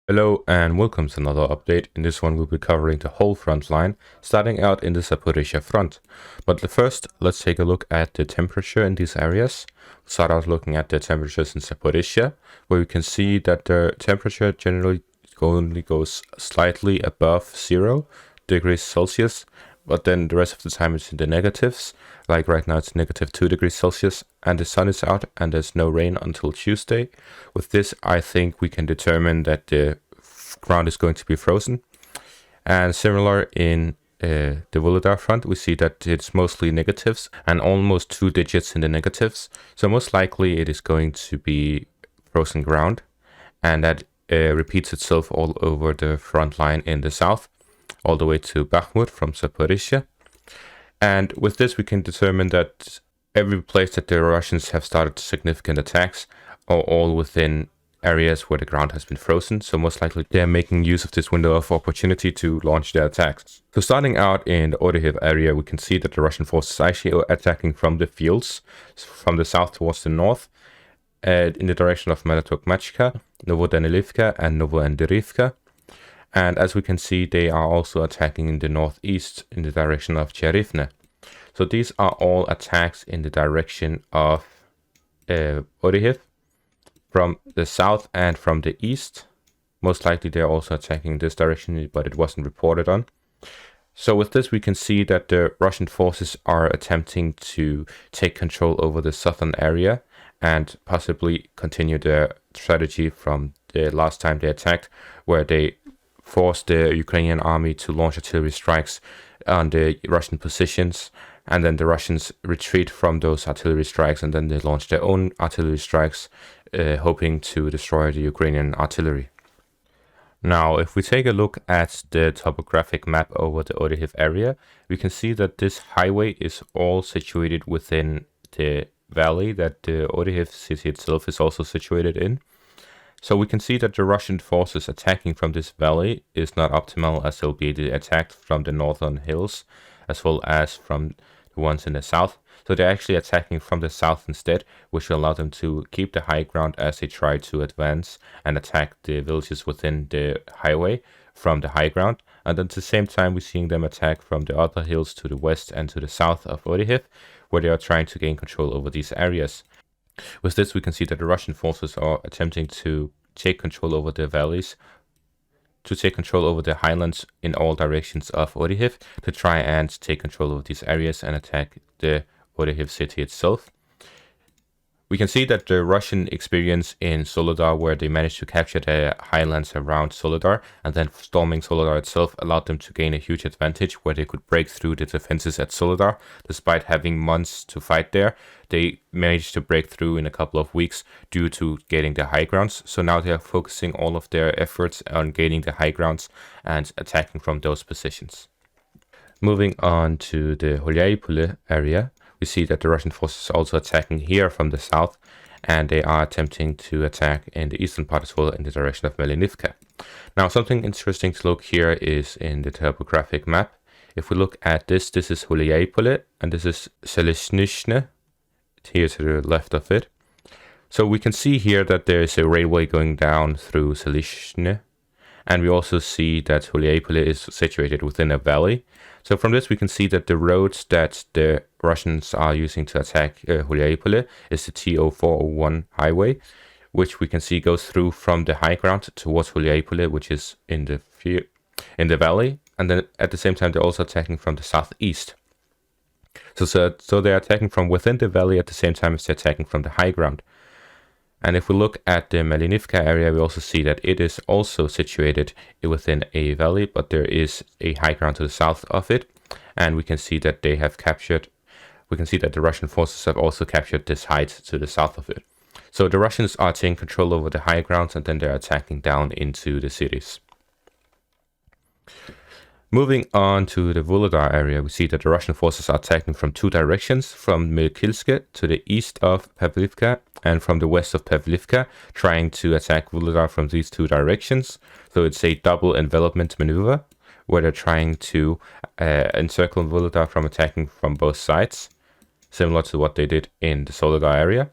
Hello and welcome to another update. In this one we'll be covering the whole front line, starting out in the Zaporizhia front. But first, let's take a look at the temperature in these areas. We'll start out looking at the temperatures in Zaporizhia, where we can see that the temperature generally only goes slightly above 0 degrees Celsius, but then the rest of the time it's in the negatives. Like right now it's -2 degrees Celsius and the sun is out and there's no rain until Tuesday. With this, I think we can determine that the ground is going to be frozen. And similar in the Volodar front, we see that it's mostly negatives and almost 2 digits in the negatives. So most likely it is going to be frozen ground, and that repeats itself all over the front line in the south, all the way to Bakhmut from Zaporizhia. And with this, we can determine that every place that the Russians have started significant attacks are all within areas where the ground has been frozen. So most likely they're making use of this window of opportunity to launch their attacks. So starting out in the Orikhiv area, we can see that the Russian forces actually are attacking from the fields, from the south towards the north, in the direction of Melitokmachka, Novodanilivka, and Novoanderivka. And as we can see, they are also attacking in the northeast in the direction of Cherivne. So these are all attacks in the direction of Orikhiv from the south and from the east. Most likely they're also attacking this direction, but it wasn't reported on. So with this, we can see that the Russian forces are attempting to take control over the southern area and possibly continue their strategy from the last time they attacked, where they forced the Ukrainian army to launch artillery strikes on the Russian positions, and then the Russians retreat from those artillery strikes, and then they launch their own artillery strikes, hoping to destroy the Ukrainian artillery. Now, if we take a look at the topographic map over the Orikhiv area, we can see that this highway is all situated within the valley that the Orikhiv city itself is also situated in. So we can see that the Russian forces attacking from this valley is not optimal, as they'll be attacked from the northern hills as well as from the ones in the south. So they're actually attacking from the south instead, which will allow them to keep the high ground as they try to advance and attack the villages within the highway from the high ground. And at the same time, we're seeing them attack from the other hills to the west and to the south of Orikhiv, where they are trying to gain control over these areas. With this, we can see that the Russian forces are attempting to take control over the valleys, to take control over the highlands in all directions of Orikhiv, to try and take control of these areas and attack the Orikhiv city itself. We can see that the Russian experience in Soledar, where they managed to capture the highlands around Soledar and then storming Soledar itself, allowed them to gain a huge advantage where they could break through the defenses at Soledar. Despite having months to fight there, they managed to break through in a couple of weeks due to getting the high grounds. So now they are focusing all of their efforts on gaining the high grounds and attacking from those positions. Moving on to the Holyaypole area, we see that the Russian forces are also attacking here from the south, and they are attempting to attack in the eastern part as well in the direction of Melinivka. Now, something interesting to look here is in the topographic map. If we look at this is Holyaypole, and this is Selizhnishne, here to the left of it. So we can see here that there is a railway going down through Selizhne, and we also see that Holyaypole is situated within a valley. So from this, we can see that the roads that the Russians are using to attack Holyaypole is the T0401 highway, which we can see goes through from the high ground towards Holyaypole, which is in the valley. And then at the same time, they're also attacking from the southeast. So they're attacking from within the valley at the same time as they're attacking from the high ground. And if we look at the Melinivka area, we also see that it is also situated within a valley, but there is a high ground to the south of it. And we can see that they have captured, we can see that the Russian forces have also captured this height to the south of it. So the Russians are taking control over the high grounds, and then they're attacking down into the cities. Moving on to the Volodar area, we see that the Russian forces are attacking from two directions, from Milkilske to the east of Pavlivka and from the west of Pavlivka, trying to attack Volodar from these two directions. So it's a double envelopment maneuver, where they're trying to encircle Volodar from attacking from both sides, similar to what they did in the Soledar area.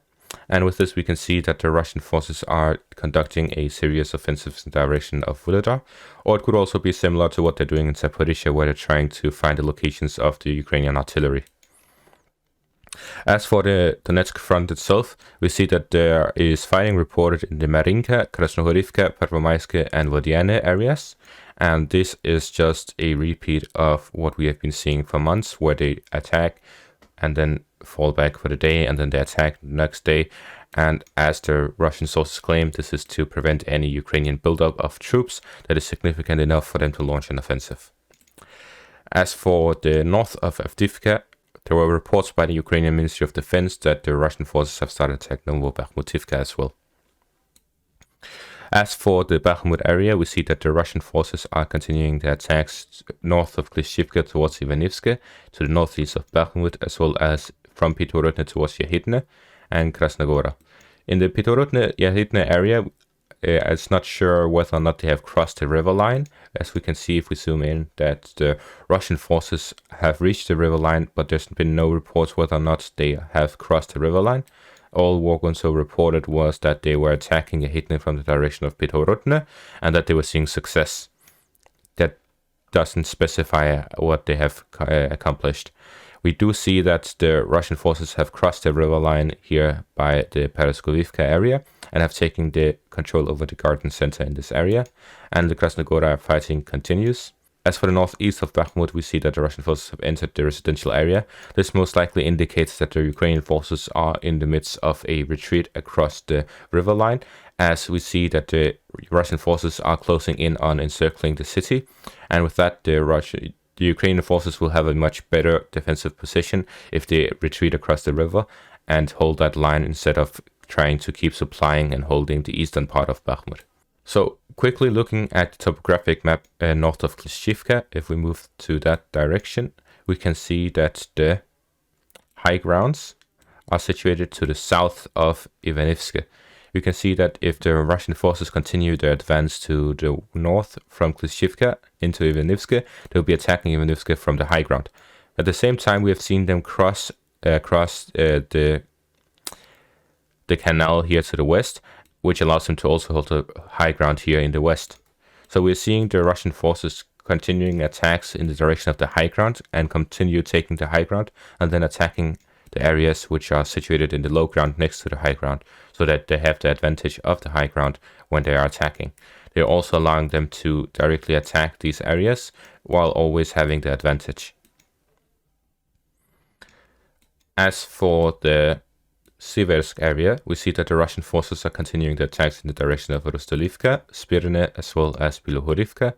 And with this, we can see that the Russian forces are conducting a serious offensives in the direction of Volodar, or it could also be similar to what they're doing in Zaporizhia, where they're trying to find the locations of the Ukrainian artillery. As for the Donetsk front itself, we see that there is fighting reported in the Marinka, Krasnohorivka, Pervomaiske, and Vodiane areas. And this is just a repeat of what we have been seeing for months, where they attack and then fall back for the day, and then they attack the next day. And as the Russian sources claim, this is to prevent any Ukrainian buildup of troops that is significant enough for them to launch an offensive. As for the north of Avdiivka, there were reports by the Ukrainian Ministry of Defense that the Russian forces have started attacking Novobakhmutivka as well. As for the Bakhmut area, we see that the Russian forces are continuing their attacks north of Klishchivka towards Ivanivske, to the northeast of Bakhmut, as well as from Pitorodne towards Yahidne and Krasnogora. In the Pitorodne-Yahidne area, it's not sure whether or not they have crossed the river line. As we can see if we zoom in, that the Russian forces have reached the river line, but there's been no reports whether or not they have crossed the river line. All Wargunso reported was that they were attacking Yahidne from the direction of Pitorodne, and that they were seeing success. That doesn't specify what they have accomplished. We do see that the Russian forces have crossed the river line here by the Pereskovivka area and have taken the control over the garden center in this area, and the Krasnogora fighting continues. As for the northeast of Bakhmut, we see that the Russian forces have entered the residential area. This most likely indicates that the Ukrainian forces are in the midst of a retreat across the river line, as we see that the Russian forces are closing in on encircling the city, and with that the Ukrainian forces will have a much better defensive position if they retreat across the river and hold that line instead of trying to keep supplying and holding the eastern part of Bakhmut. So, quickly looking at the topographic map north of Klishchivka, if we move to that direction, we can see that the high grounds are situated to the south of Ivanivske. You can see that if the Russian forces continue their advance to the north from Klishchivka into Ivanivske, they'll be attacking Ivanivske from the high ground. At the same time, we have seen them cross the canal here to the west, which allows them to also hold the high ground here in the west. So we're seeing the Russian forces continuing attacks in the direction of the high ground and continue taking the high ground and then attacking the areas which are situated in the low ground next to the high ground, so that they have the advantage of the high ground when they are attacking. They're also allowing them to directly attack these areas while always having the advantage. As for the Siversk area, we see that the Russian forces are continuing the attacks in the direction of Rostolivka, Spirne, as well as Bilohorivka,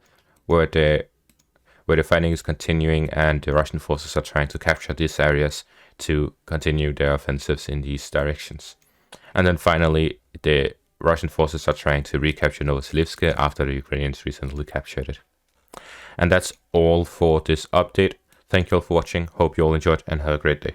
where the fighting is continuing, and the Russian forces are trying to capture these areas to continue their offensives in these directions. And then finally, the Russian forces are trying to recapture Novoselivsk after the Ukrainians recently captured it. And that's all for this update. Thank you all for watching. Hope you all enjoyed and have a great day.